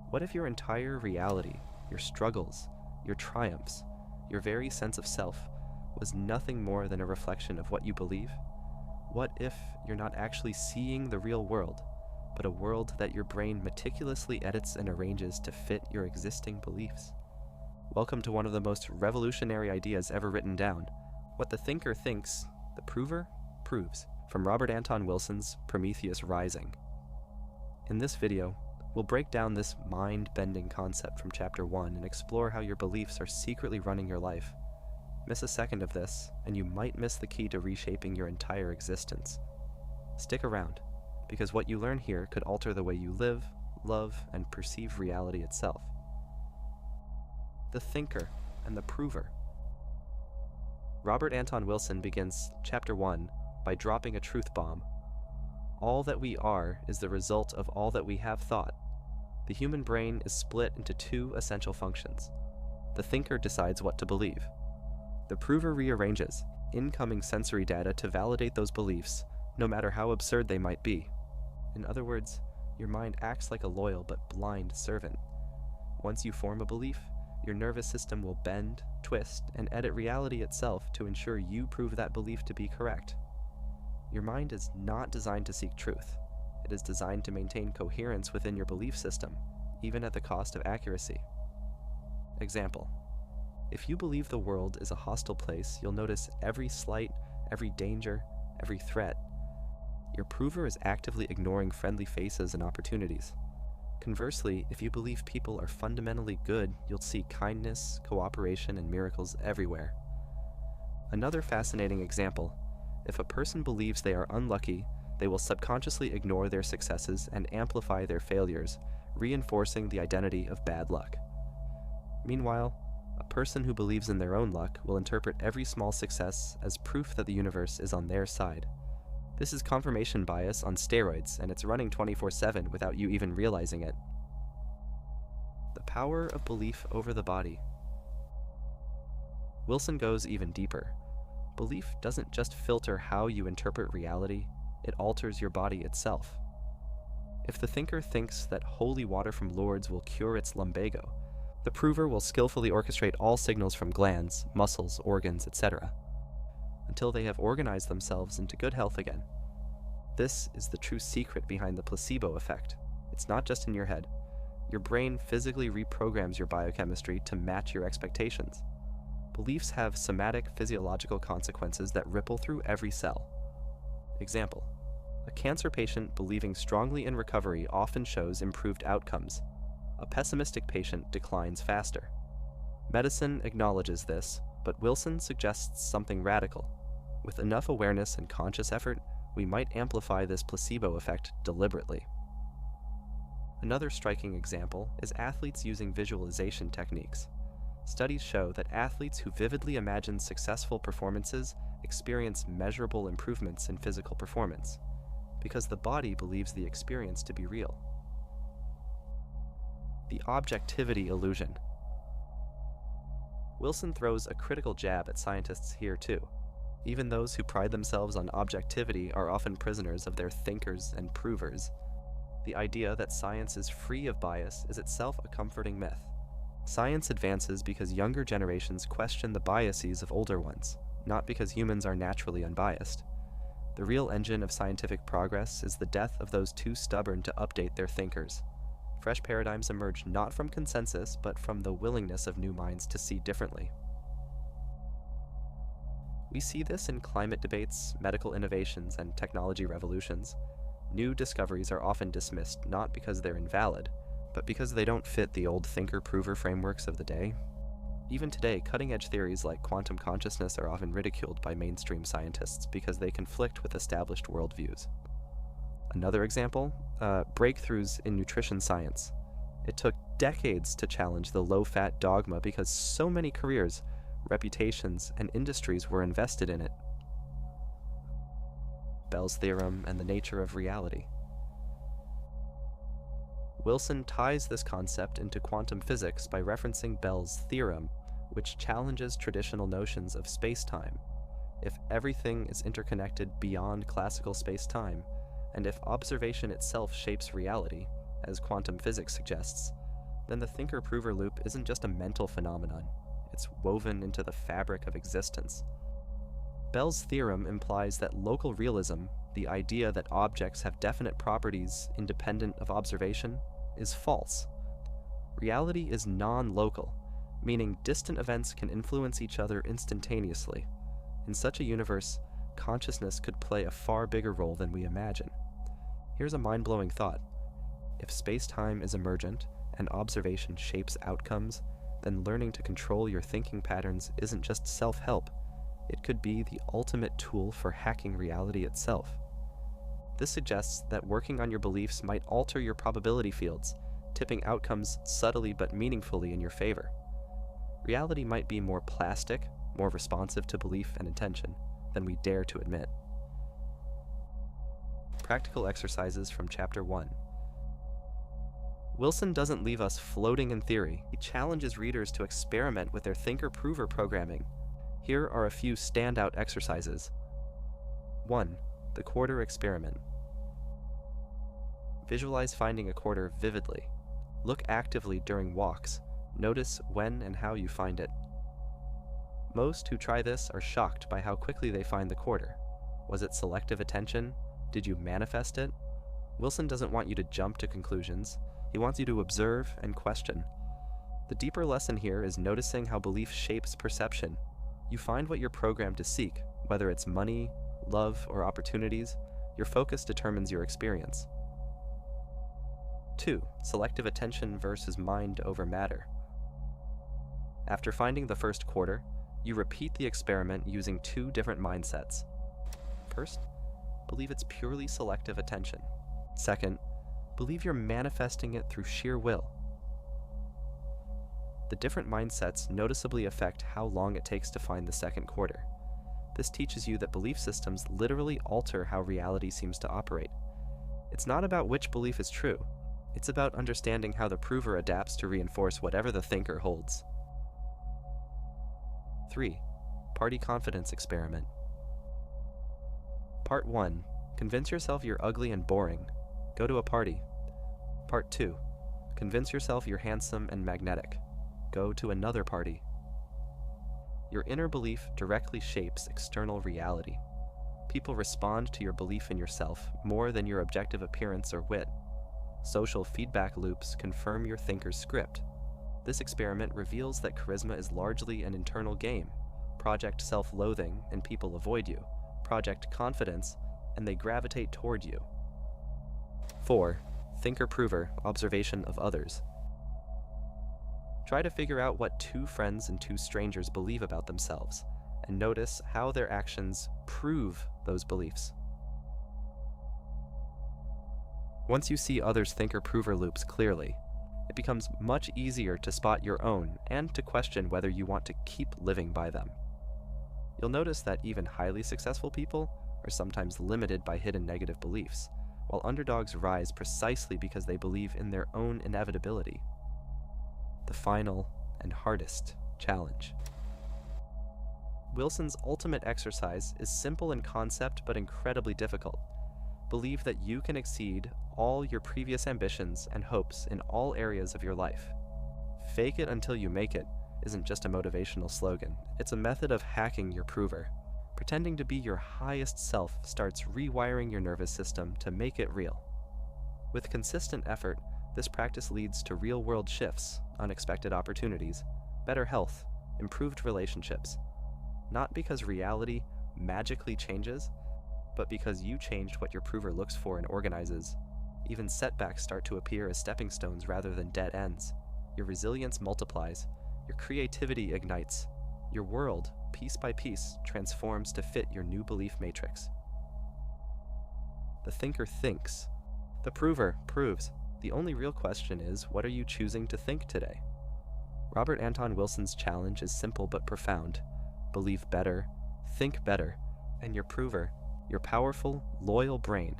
What if your entire reality, your struggles, your triumphs, your very sense of self, was nothing more than a reflection of what you believe? What if you're not actually seeing the real world, but a world that your brain meticulously edits and arranges to fit your existing beliefs? Welcome to one of the most revolutionary ideas ever written down. What the thinker thinks, the prover proves. From Robert Anton Wilson's Prometheus Rising. In this video, we'll break down this mind-bending concept from Chapter 1 and explore how your beliefs are secretly running your life. Miss a second of this, and you might miss the key to reshaping your entire existence. Stick around, because what you learn here could alter the way you live, love, and perceive reality itself. The thinker and the prover. Robert Anton Wilson begins Chapter 1 by dropping a truth bomb. All that we are is the result of all that we have thought. The human brain is split into two essential functions. The thinker decides what to believe. The prover rearranges incoming sensory data to validate those beliefs, no matter how absurd they might be. In other words, your mind acts like a loyal but blind servant. Once you form a belief, your nervous system will bend, twist, and edit reality itself to ensure you prove that belief to be correct. Your mind is not designed to seek truth. It is designed to maintain coherence within your belief system, even at the cost of accuracy. Example: if you believe the world is a hostile place, you'll notice every slight, every danger, every threat. Your prover is actively ignoring friendly faces and opportunities. Conversely, if you believe people are fundamentally good, you'll see kindness, cooperation, and miracles everywhere. Another fascinating example: if a person believes they are unlucky, they will subconsciously ignore their successes and amplify their failures, reinforcing the identity of bad luck. Meanwhile, a person who believes in their own luck will interpret every small success as proof that the universe is on their side. This is confirmation bias on steroids, and it's running 24/7 without you even realizing it. The power of belief over the body. Wilson goes even deeper. Belief doesn't just filter how you interpret reality, it alters your body itself. If the thinker thinks that holy water from Lourdes will cure its lumbago, the prover will skillfully orchestrate all signals from glands, muscles, organs, etc., until they have organized themselves into good health again. This is the true secret behind the placebo effect. It's not just in your head. Your brain physically reprograms your biochemistry to match your expectations. Beliefs have somatic physiological consequences that ripple through every cell. Example: a cancer patient believing strongly in recovery often shows improved outcomes. A pessimistic patient declines faster. Medicine acknowledges this, but Wilson suggests something radical. With enough awareness and conscious effort, we might amplify this placebo effect deliberately. Another striking example is athletes using visualization techniques. Studies show that athletes who vividly imagine successful performances experience measurable improvements in physical performance, because the body believes the experience to be real. The Objectivity Illusion. Wilson throws a critical jab at scientists here too. Even those who pride themselves on objectivity are often prisoners of their thinkers and provers. The idea that science is free of bias is itself a comforting myth. Science advances because younger generations question the biases of older ones, not because humans are naturally unbiased. The real engine of scientific progress is the death of those too stubborn to update their thinkers. Fresh paradigms emerge not from consensus, but from the willingness of new minds to see differently. We see this in climate debates, medical innovations, and technology revolutions. New discoveries are often dismissed not because they're invalid, but because they don't fit the old thinker-prover frameworks of the day. Even today, cutting-edge theories like quantum consciousness are often ridiculed by mainstream scientists because they conflict with established worldviews. Another example, breakthroughs in nutrition science. It took decades to challenge the low-fat dogma because so many careers, reputations, and industries were invested in it. Bell's theorem and the nature of reality. Wilson ties this concept into quantum physics by referencing Bell's theorem, which challenges traditional notions of space-time. If everything is interconnected beyond classical space-time, and if observation itself shapes reality, as quantum physics suggests, then the thinker-prover loop isn't just a mental phenomenon, it's woven into the fabric of existence. Bell's theorem implies that local realism, the idea that objects have definite properties independent of observation, is false. Reality is non-local, meaning distant events can influence each other instantaneously. In such a universe, consciousness could play a far bigger role than we imagine. Here's a mind-blowing thought. If space-time is emergent and observation shapes outcomes, then learning to control your thinking patterns isn't just self-help, it could be the ultimate tool for hacking reality itself. This suggests that working on your beliefs might alter your probability fields, tipping outcomes subtly but meaningfully in your favor. Reality might be more plastic, more responsive to belief and intention than we dare to admit. Practical exercises from Chapter 1. Wilson doesn't leave us floating in theory. He challenges readers to experiment with their thinker-prover programming. Here are a few standout exercises. 1. The quarter experiment. Visualize finding a quarter vividly. Look actively during walks. Notice when and how you find it. Most who try this are shocked by how quickly they find the quarter. Was it selective attention? Did you manifest it? Wilson doesn't want you to jump to conclusions. He wants you to observe and question. The deeper lesson here is noticing how belief shapes perception. You find what you're programmed to seek, whether it's money, love, or opportunities. Your focus determines your experience. 2. Selective attention versus mind over matter. After finding the first quarter, you repeat the experiment using 2 different mindsets. First, believe it's purely selective attention. Second, believe you're manifesting it through sheer will. The different mindsets noticeably affect how long it takes to find the second quarter. This teaches you that belief systems literally alter how reality seems to operate. It's not about which belief is true. It's about understanding how the prover adapts to reinforce whatever the thinker holds. 3. Party confidence experiment. Part 1. Convince yourself you're ugly and boring. Go to a party. Part 2. Convince yourself you're handsome and magnetic. Go to another party. Your inner belief directly shapes external reality. People respond to your belief in yourself more than your objective appearance or wit. Social feedback loops confirm your thinker's script. This experiment reveals that charisma is largely an internal game. Project self-loathing and people avoid you. Project confidence and they gravitate toward you. 4. Thinker-prover observation of others. Try to figure out what 2 friends and 2 strangers believe about themselves, and notice how their actions prove those beliefs. Once you see others' thinker-prover loops clearly, it becomes much easier to spot your own and to question whether you want to keep living by them. You'll notice that even highly successful people are sometimes limited by hidden negative beliefs, while underdogs rise precisely because they believe in their own inevitability. The final and hardest challenge. Wilson's ultimate exercise is simple in concept but incredibly difficult. Believe that you can exceed all your previous ambitions and hopes in all areas of your life. Fake it until you make it isn't just a motivational slogan. It's a method of hacking your prover. Pretending to be your highest self starts rewiring your nervous system to make it real. With consistent effort, this practice leads to real-world shifts, unexpected opportunities, better health, improved relationships. Not because reality magically changes, but because you changed what your prover looks for and organizes. Even setbacks start to appear as stepping stones rather than dead ends. Your resilience multiplies, your creativity ignites, your world, piece by piece, transforms to fit your new belief matrix. The thinker thinks. The prover proves. The only real question is, what are you choosing to think today? Robert Anton Wilson's challenge is simple but profound. Believe better, think better, and your prover, your powerful, loyal brain,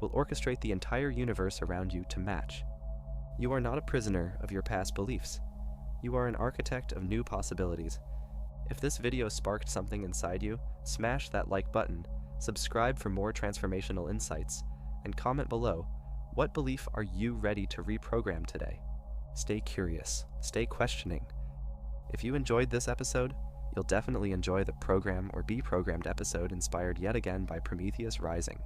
will orchestrate the entire universe around you to match. You are not a prisoner of your past beliefs. You are an architect of new possibilities. If this video sparked something inside you, smash that like button, subscribe for more transformational insights, and comment below, what belief are you ready to reprogram today? Stay curious. Stay questioning. If you enjoyed this episode, you'll definitely enjoy the Program or Be Programmed episode inspired yet again by Prometheus Rising.